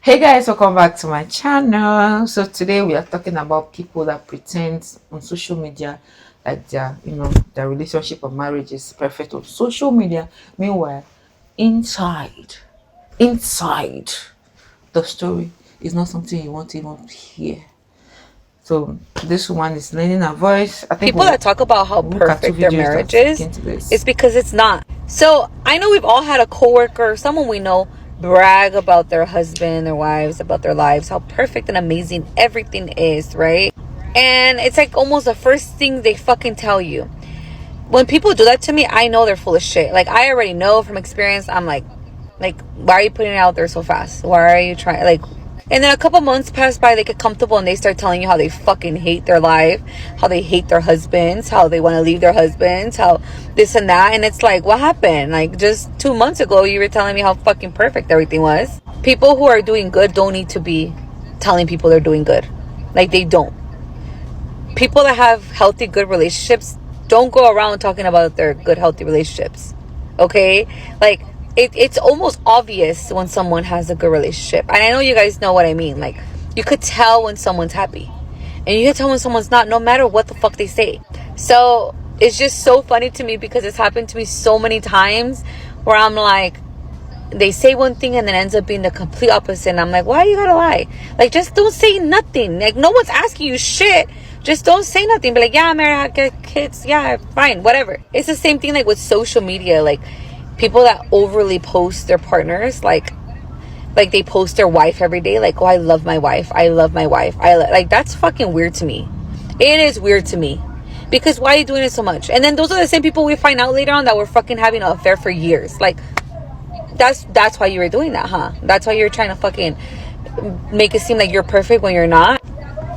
Hey guys, welcome back to my channel. So today we are talking about people that pretend on social media like their relationship or marriage is perfect on social media. Meanwhile, inside, inside the story is not something you want to even hear. So this one is lending a voice. I think People that talk about how we'll look at two perfect their videos that marriage speak is, into this. it's because it's not. So I know we've all had a coworker or someone we know brag about their husband, their wives, about their lives, how perfect and amazing everything is, right? And it's like almost the first thing they fucking tell you. When people do that to me, I know they're full of shit. Like, I already know from experience. I'm like, why are you putting it out there so fast? Why are you trying, like, and then a couple months pass by, they get comfortable and they start telling you how they fucking hate their life, how they hate their husbands, how they want to leave their husbands, how this and that. And it's like, what happened? Like, just 2 months ago, you were telling me how fucking perfect everything was. People who are doing good don't need to be telling people they're doing good. Like, they don't. People that have healthy, good relationships don't go around talking about their good, healthy relationships. Okay? Like, it's almost obvious when someone has a good relationship. And I know you guys know what I mean. Like, you could tell when someone's happy. And you can tell when someone's not, no matter what the fuck they say. So, it's just so funny to me because it's happened to me so many times where I'm like, they say one thing and then ends up being the complete opposite. And I'm like, why you gotta lie? Like, just don't say nothing. Like, no one's asking you shit. Just don't say nothing. Be like, yeah, I'm married, I get kids. Yeah, fine, whatever. It's the same thing like with social media. Like, people that overly post their partners, like they post their wife every day. Like, oh, I love my wife. I love my wife. Like, that's fucking weird to me. It is weird to me. Because why are you doing it so much? And then those are the same people we find out later on that were fucking having an affair for years. Like, that's why you were doing that, huh? That's why you're trying to fucking make it seem like you're perfect when you're not.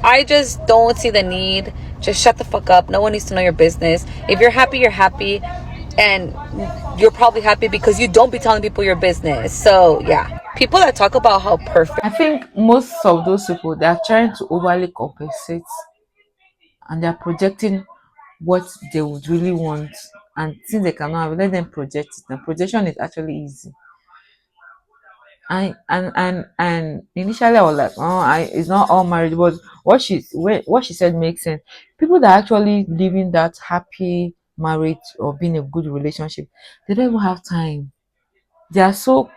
I just don't see the need. Just shut the fuck up. No one needs to know your business. If you're happy, you're happy. And you're probably happy because you don't be telling people your business. So yeah, people that talk about how perfect. I think most of those people they are trying to overly compensate and they're projecting what they would really want, and since they cannot have it, let them project it. And projection is actually easy. And initially I was like, oh, I it's not all marriage, but what she said makes sense. People that are actually living that happy marriage or being a good relationship, they don't even have time. They are so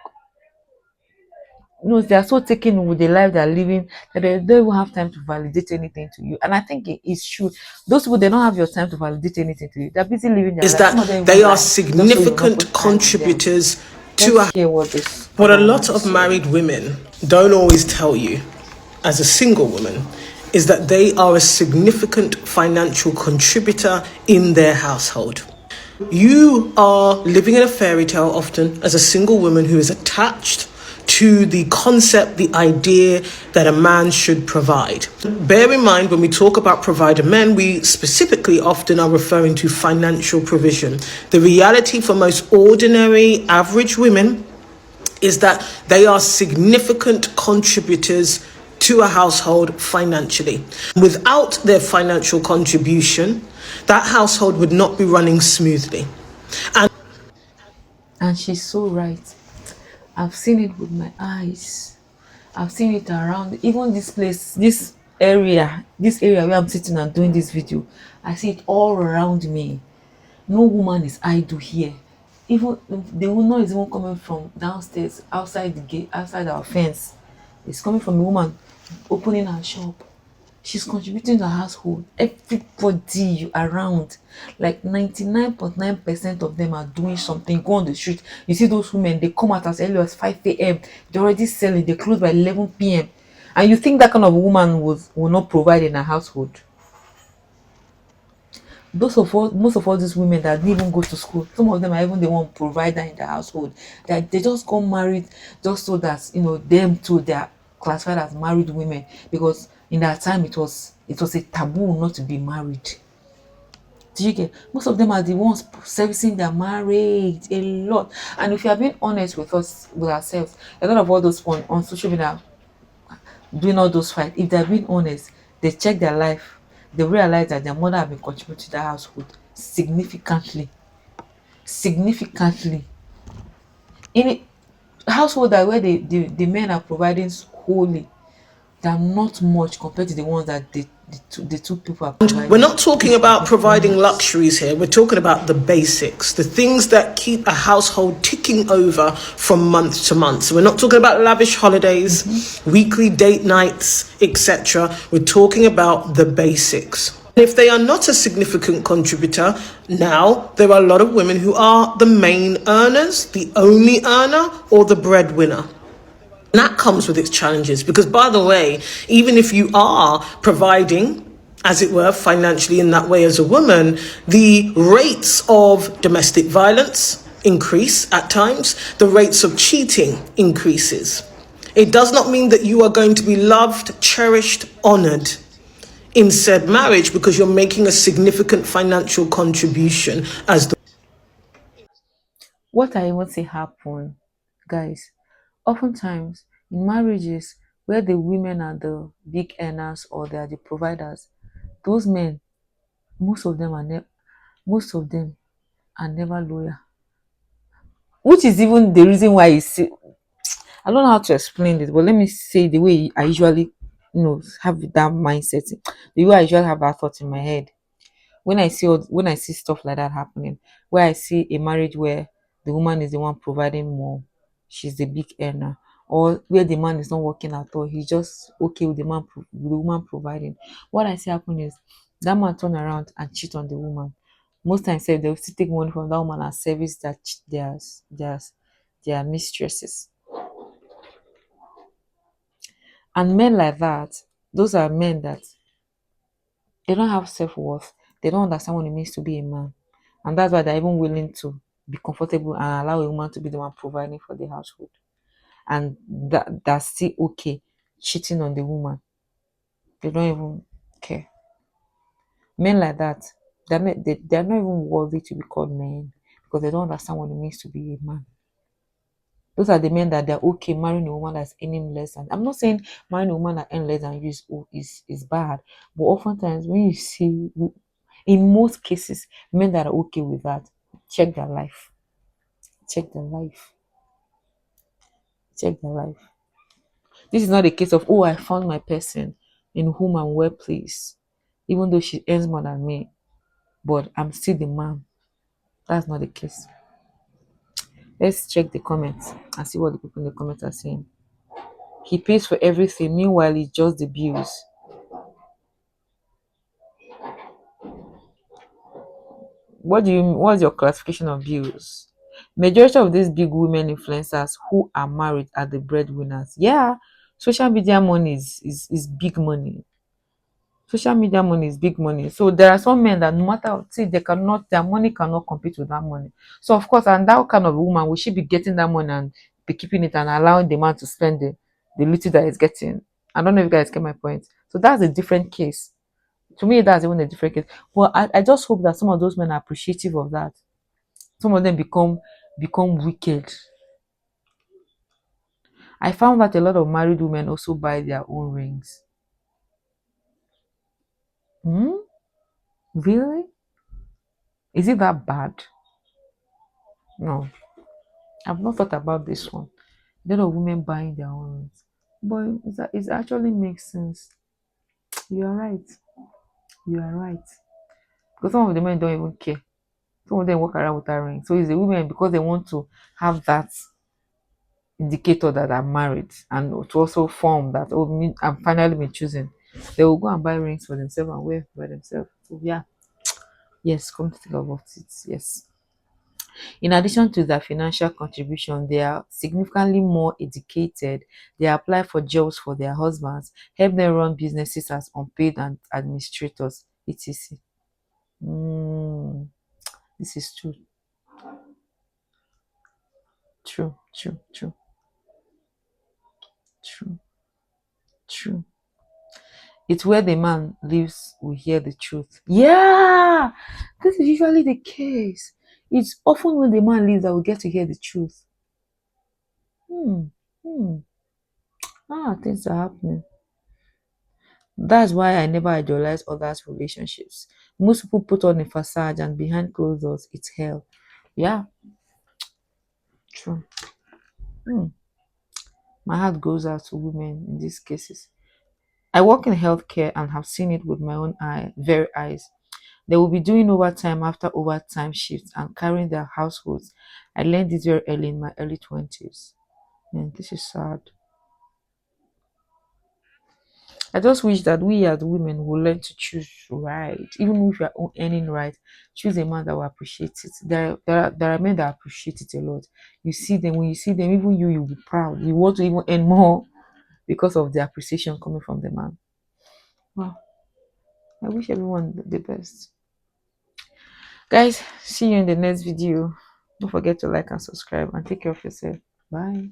no, they are so taken with the life they're living that they don't even have time to validate anything to you. And I think it is true. Those people they don't have your time to validate anything to you. They're busy living their Is life. Some that of them they even are lie just so you will not significant put time on them. contributors to Let's a. hear what this What a other lot woman is of saying. married women don't always tell you, as a single woman, is that they are a significant financial contributor in their household. You are living in a fairy tale often as a single woman who is attached to the concept, the idea that a man should provide. Bear in mind, when we talk about provider men, we specifically often are referring to financial provision. The reality for most ordinary, average women is that they are significant contributors to a household financially. Without their financial contribution, that household would not be running smoothly. And And she's so right. I've seen it with my eyes. I've seen it around even this place, this area where I'm sitting and doing this video. I see it all around me. No woman is idle here. Even the woman is even coming from downstairs, outside the gate, outside our fence. It's coming from a woman opening her shop. She's contributing to her household. Everybody around, like 99.9% of them are doing something. Go on the street, you see those women, they come out as early as 5 a.m. They're already selling, they close by 11 p.m. And you think that kind of woman will not provide in her household? Most of all these women that didn't even go to school, some of them are even the one provider in the household. That they just got married just so that them too they are classified as married women, because in that time it was a taboo not to be married. Do you get? Most of them are the ones servicing their marriage a lot. And if you are being honest with ourselves, a lot of all those on social media doing all those fights, if they're being honest, they check their life, they realize that their mother have been contributing to the household significantly. Significantly. In a household that where the men are providing holy. They are not much compared to the ones that the two people are We're providing. not talking Please, I about beg, providing not. luxuries here. We're talking about the basics, the things that keep a household ticking over from month to month. So we're not talking about lavish holidays, weekly date nights, etc. We're talking about the basics. If they are not a significant contributor, now there are a lot of women who are the main earners, the only earner, or the breadwinner. And that comes with its challenges because, by the way, even if you are providing, as it were, financially in that way as a woman, the rates of domestic violence increase at times, the rates of cheating increases. It does not mean that you are going to be loved, cherished, honored in said marriage because you're making a significant financial contribution as the What I even say happen, guys, oftentimes in marriages where the women are the big earners or they are the providers, those men, most of them are most of them are never loyal. Which is even the reason why you see, I don't know how to explain it, but let me say the way I usually, have that mindset. The way I usually have that thought in my head. When I see stuff like that happening, where I see a marriage where the woman is the one providing more, she's the big earner, or where the man is not working at all, he's just okay with the woman providing. What I see happen is that man turn around and cheat on the woman. Most times, they'll still take money from that woman and service their mistresses. And men like that, those are men that they don't have self-worth. They don't understand what it means to be a man. And that's why they're even willing to be comfortable and allow a woman to be the one providing for the household. And that's still okay cheating on the woman. They don't even care. Men like that, they're not even worthy to be called men because they don't understand what it means to be a man. Those are the men that they're okay marrying a woman that's earning less than. I'm not saying marrying a woman that earns less than you is bad, but oftentimes when you see, in most cases, men that are okay with that, check their life, check their life, check their life. This is not a case of, oh, I found my person in whom I'm well pleased, even though she earns more than me, but I'm still the man. That's not the case. Let's check the comments and see what the people in the comments are saying. He pays for everything, meanwhile, it's just the bills. What's your classification of bills? Majority of these big women influencers who are married are the breadwinners. Yeah, social media money is big money. Social media money is big money. So there are some men that no matter, see, their money cannot compete with that money. So of course, and that kind of woman, will she be getting that money and be keeping it and allowing the man to spend the little that he's getting? I don't know if you guys get my point. So that's a different case. To me, that's even a different case. But I just hope that some of those men are appreciative of that. Some of them become wicked. I found that a lot of married women also buy their own rings. Hmm? Really? Is it that bad? No. I've not thought about this one. A lot of women buying their own rings. But it actually makes sense. You are right. You are right. Because some of the men don't even care. Some of them walk around with a ring. So it's the women because they want to have that indicator that I'm married and to also form that, oh, I'm finally been choosing. They will go and buy rings for themselves and wear by themselves. So yeah, yes, come to think about it, yes. In addition to their financial contribution, they are significantly more educated. They apply for jobs for their husbands, help them run businesses as unpaid and administrators, etc. Mm, this is true. True, true, true, true, true. It's where the man lives, we hear the truth. Yeah, this is usually the case. It's often when the man leaves that we get to hear the truth. Hmm. Hmm. Things are happening. That's why I never idealize others' relationships. Most people put on a facade and behind closed doors, it's hell. Yeah, true. Hmm. My heart goes out to women in these cases. I work in healthcare and have seen it with my own very eyes. They will be doing overtime after overtime shifts and carrying their households. I learned this very early in my early 20s. And this is sad. I just wish that we as women will learn to choose right. Even if we are earning right, choose a man that will appreciate it. There are men that appreciate it a lot. You see them, when you see them, even you'll be proud. You want to even earn more because of the appreciation coming from the man. Wow. I wish everyone the best. Guys, see you in the next video. Don't forget to like and subscribe and take care of yourself. Bye.